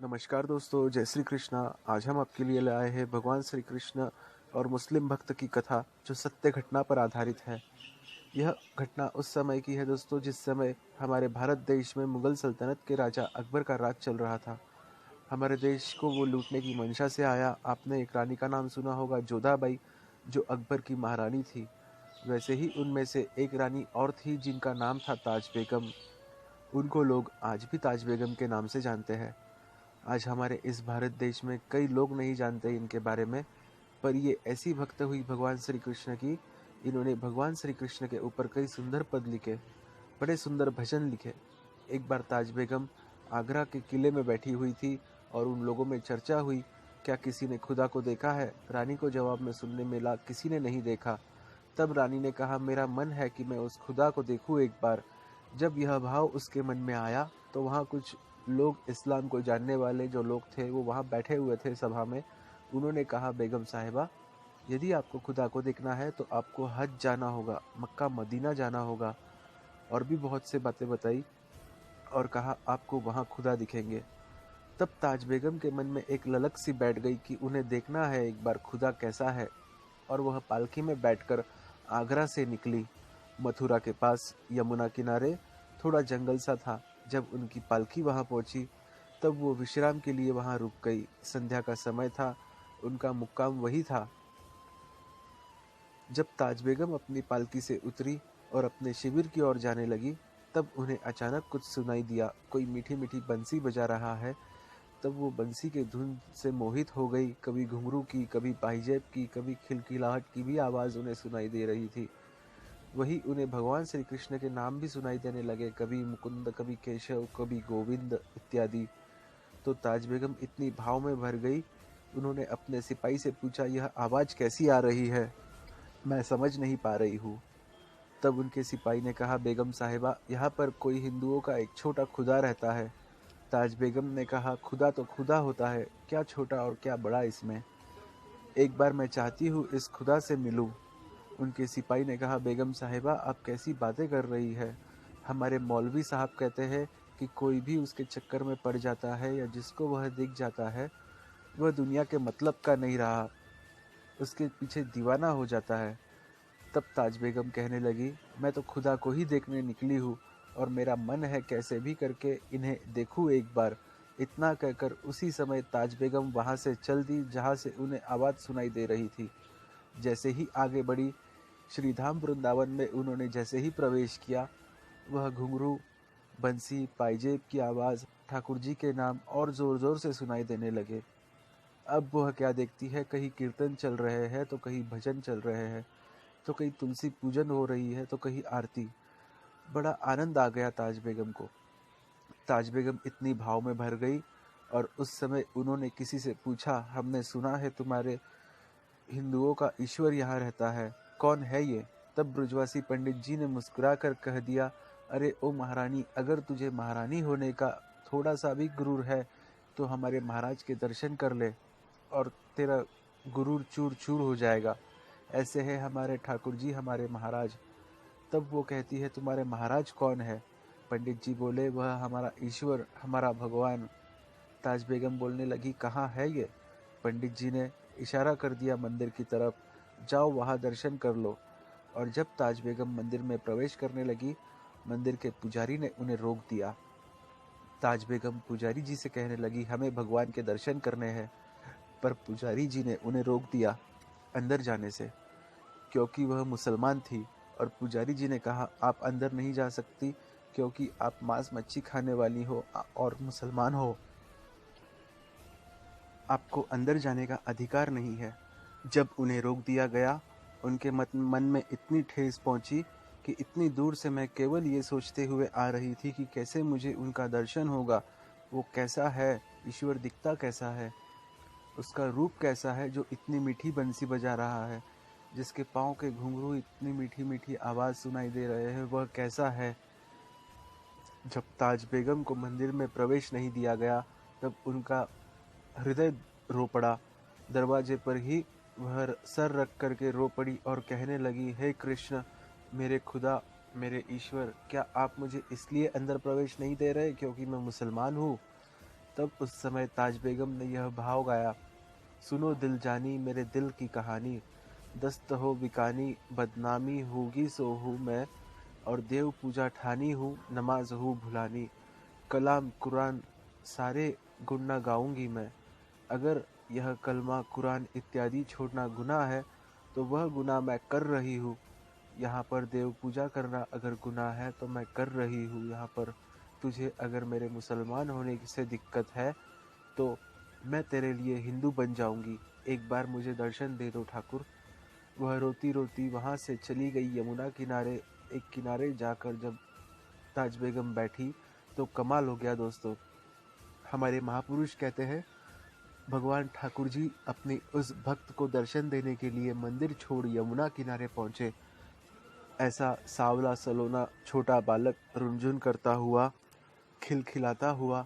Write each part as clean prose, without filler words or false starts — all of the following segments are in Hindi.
नमस्कार दोस्तों, जय श्री कृष्णा। आज हम आपके लिए लाए हैं भगवान श्री कृष्ण और मुस्लिम भक्त की कथा, जो सत्य घटना पर आधारित है। यह घटना उस समय की है दोस्तों, जिस समय हमारे भारत देश में मुगल सल्तनत के राजा अकबर का राज चल रहा था। हमारे देश को वो लूटने की मंशा से आया। आपने एक रानी का नाम सुना होगा, जोधाबाई, जो अकबर की महारानी थी। वैसे ही उनमें से एक रानी और थी, जिनका नाम था ताज बेगम। उनको लोग आज भी ताज बेगम के नाम से जानते हैं। आज हमारे इस भारत देश में कई लोग नहीं जानते इनके बारे में, पर ये ऐसी भक्त हुई भगवान श्री कृष्ण की। इन्होंने भगवान श्री कृष्ण के ऊपर कई सुंदर पद लिखे, बड़े सुंदर भजन लिखे। एक बार ताज बेगम आगरा के किले में बैठी हुई थी और उन लोगों में चर्चा हुई, क्या किसी ने खुदा को देखा है? रानी को जवाब में सुनने मिला, किसी ने नहीं देखा। तब रानी ने कहा, मेरा मन है कि मैं उस खुदा को देखूं एक बार। जब यह भाव उसके मन में आया तो वहाँ कुछ लोग, इस्लाम को जानने वाले जो लोग थे, वो वहाँ बैठे हुए थे सभा में। उन्होंने कहा, बेगम साहिबा, यदि आपको खुदा को देखना है तो आपको हज जाना होगा, मक्का मदीना जाना होगा। और भी बहुत से बातें बताई और कहा, आपको वहाँ खुदा दिखेंगे। तब ताज बेगम के मन में एक ललक सी बैठ गई कि उन्हें देखना है एक बार खुदा कैसा है। और वह पालकी में बैठकर आगरा से निकली। मथुरा के पास यमुना किनारे थोड़ा जंगल सा था। जब उनकी पालकी वहां पहुंची तब वो विश्राम के लिए वहां रुक गई। संध्या का समय था, उनका मुक्काम वही था। जब ताज बेगम अपनी पालकी से उतरी और अपने शिविर की ओर जाने लगी, तब उन्हें अचानक कुछ सुनाई दिया। कोई मीठी मीठी बंसी बजा रहा है। तब वो बंसी के धुन से मोहित हो गई। कभी घुंघरू की, कभी पाहिजेब की, कभी खिलखिलाहट की भी आवाज उन्हें सुनाई दे रही थी। वही उन्हें भगवान श्री कृष्ण के नाम भी सुनाई देने लगे, कभी मुकुंद, कभी केशव, कभी गोविंद इत्यादि। तो ताज बेगम इतनी भाव में भर गई, उन्होंने अपने सिपाही से पूछा, यह आवाज कैसी आ रही है? मैं समझ नहीं पा रही हूँ। तब उनके सिपाही ने कहा, बेगम साहिबा, यहाँ पर कोई हिंदुओं का एक छोटा खुदा रहता है। ताज बेगम ने कहा, खुदा तो खुदा होता है, क्या छोटा और क्या बड़ा इसमें। एक बार मैं चाहती हूँ इस खुदा से मिलूं। उनके सिपाही ने कहा, बेगम साहिबा, आप कैसी बातें कर रही है? हमारे मौलवी साहब कहते हैं कि कोई भी उसके चक्कर में पड़ जाता है या जिसको वह दिख जाता है, वह दुनिया के मतलब का नहीं रहा, उसके पीछे दीवाना हो जाता है। तब ताज बेगम कहने लगी, मैं तो खुदा को ही देखने निकली हूँ और मेरा मन है कैसे भी करके इन्हें देखूं एक बार। इतना कहकर उसी समय ताज बेगम वहां से चल दी जहां से उन्हें आवाज सुनाई दे रही थी। जैसे ही आगे बढ़ी, श्रीधाम वृंदावन में उन्होंने जैसे ही प्रवेश किया, वह घुंघरू, बंसी, पाइजेब की आवाज, ठाकुर जी के नाम और जोर जोर से सुनाई देने लगे। अब वह क्या देखती है, कहीं कीर्तन चल रहे हैं तो कहीं भजन चल रहे हैं, तो कहीं तुलसी पूजन हो रही है तो कहीं आरती। बड़ा आनंद आ गया ताज बेगम को। ताज बेगम इतनी भाव में भर गई और उस समय उन्होंने किसी से पूछा, हमने सुना है तुम्हारे हिंदुओं का ईश्वर यहाँ रहता है, कौन है ये? तब ब्रजवासी पंडित जी ने मुस्कुराकर कह दिया, अरे ओ महारानी, अगर तुझे महारानी होने का थोड़ा सा भी गुरूर है तो हमारे महाराज के दर्शन कर ले और तेरा गुरूर चूर चूर हो जाएगा। ऐसे है हमारे ठाकुर जी, हमारे महाराज। तब वो कहती है, तुम्हारे महाराज कौन है? पंडित जी बोले, वह हमारा ईश्वर, हमारा भगवान। ताज बेगम बोलने लगी, कहाँ है ये? पंडित जी ने इशारा कर दिया मंदिर की तरफ, जाओ वहां दर्शन कर लो। और जब ताज बेगम मंदिर में प्रवेश करने लगी, मंदिर के पुजारी ने उन्हें रोक दिया। ताज बेगम पुजारी जी से कहने लगी, हमें भगवान के दर्शन करने हैं। पर पुजारी जी ने उन्हें रोक दिया अंदर जाने से, क्योंकि वह मुसलमान थी। और पुजारी जी ने कहा, आप अंदर नहीं जा सकती क्योंकि आप मांस मच्छी खाने वाली हो और मुसलमान हो, आपको अंदर जाने का अधिकार नहीं है। जब उन्हें रोक दिया गया, उनके मन में इतनी ठेस पहुंची कि इतनी दूर से मैं केवल ये सोचते हुए आ रही थी कि कैसे मुझे उनका दर्शन होगा। वो कैसा है, ईश्वर दिखता कैसा है, उसका रूप कैसा है जो इतनी मीठी बंसी बजा रहा है, जिसके पाँव के घुंघरू इतनी मीठी मीठी आवाज़ सुनाई दे रहे हैं, वह कैसा है। जब ताज बेगम को मंदिर में प्रवेश नहीं दिया गया, तब उनका हृदय रो पड़ा। दरवाजे पर ही वह सर रख करके रो पड़ी और कहने लगी, हे कृष्ण, मेरे खुदा, मेरे ईश्वर, क्या आप मुझे इसलिए अंदर प्रवेश नहीं दे रहे क्योंकि मैं मुसलमान हूँ? तब उस समय ताज बेगम ने यह भाव गाया, सुनो दिल जानी मेरे दिल की कहानी, दस्त हो बिकानी बदनामी होगी सो हूँ मैं, और देव पूजा ठानी हूँ नमाज हूँ भुलानी, कलाम कुरान सारे गुण ना गाऊंगी मैं। अगर यह कलमा कुरान इत्यादि छोड़ना गुनाह है तो वह गुनाह मैं कर रही हूँ। यहाँ पर देव पूजा करना अगर गुनाह है तो मैं कर रही हूँ यहाँ पर। तुझे अगर मेरे मुसलमान होने से दिक्कत है तो मैं तेरे लिए हिंदू बन जाऊंगी, एक बार मुझे दर्शन दे दो ठाकुर। वह रोती रोती वहां से चली गई यमुना किनारे। एक किनारे जाकर जब ताज बेगम बैठी तो कमाल हो गया दोस्तों। हमारे महापुरुष कहते हैं, भगवान ठाकुर जी अपनी उस भक्त को दर्शन देने के लिए मंदिर छोड़ यमुना किनारे पहुंचे। ऐसा सावला सलोना छोटा बालक रुंझुन करता हुआ, खिलखिलाता हुआ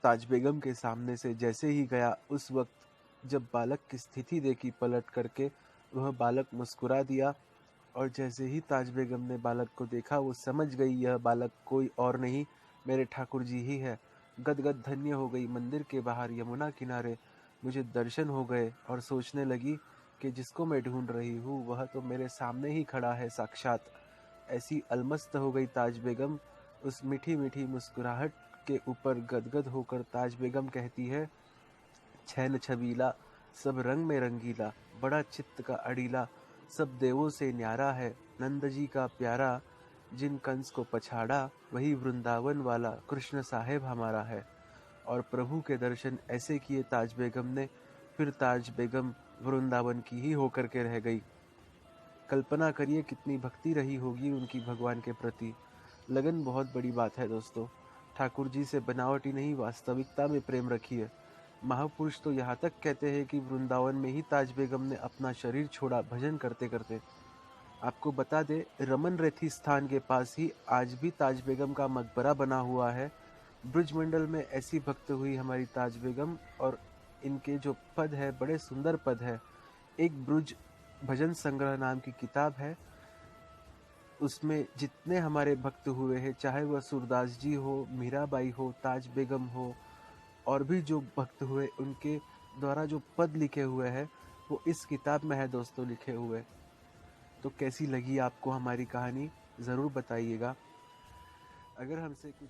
ताज बेगम के सामने से जैसे ही गया, उस वक्त जब बालक की स्थिति देखी पलट करके, वह बालक मुस्कुरा दिया। और जैसे ही ताज बेगम ने बालक को देखा, वो समझ गई यह बालक कोई और नहीं, मेरे ठाकुर जी ही है। गदगद धन्य हो गई। मंदिर के बाहर यमुना किनारे मुझे दर्शन हो गए और सोचने लगी कि जिसको मैं ढूंढ रही हूँ वह तो मेरे सामने ही खड़ा है साक्षात। ऐसी अलमस्त हो गई ताज बेगम। उस मीठी मीठी मुस्कुराहट के ऊपर गदगद होकर ताज बेगम कहती है, छैन छबीला सब रंग में रंगीला, बड़ा चित्त का अड़ीला, सब देवों से न्यारा है, नंद जी का प्यारा, जिन कंस को पछाड़ा वही वृंदावन वाला कृष्ण साहेब हमारा है। और प्रभु के दर्शन ऐसे किए ताज बेगम ने, फिर ताज बेगम वृंदावन की ही होकर के रह गई। कल्पना करिए कितनी भक्ति रही होगी उनकी भगवान के प्रति। लगन बहुत बड़ी बात है दोस्तों। ठाकुर जी से बनावटी नहीं, वास्तविकता में प्रेम रखिए। महापुरुष तो यहाँ तक कहते हैं कि वृंदावन में ही ताज बेगम ने अपना शरीर छोड़ा भजन करते करते। आपको बता दे, रमन रेथी स्थान के पास ही आज भी ताज बेगम का मकबरा बना हुआ है। ब्रज मंडल में ऐसी भक्त हुई हमारी ताज बेगम, और इनके जो पद है बड़े सुंदर पद है। एक ब्रज भजन संग्रह नाम की किताब है, उसमें जितने हमारे भक्त हुए हैं, चाहे वह सूरदास जी हो, मीराबाई हो, ताज बेगम हो, और भी जो भक्त हुए, उनके द्वारा जो पद लिखे हुए हैं वो इस किताब में है दोस्तों लिखे हुए। तो कैसी लगी आपको हमारी कहानी, ज़रूर बताइएगा। अगर हमसे कुछ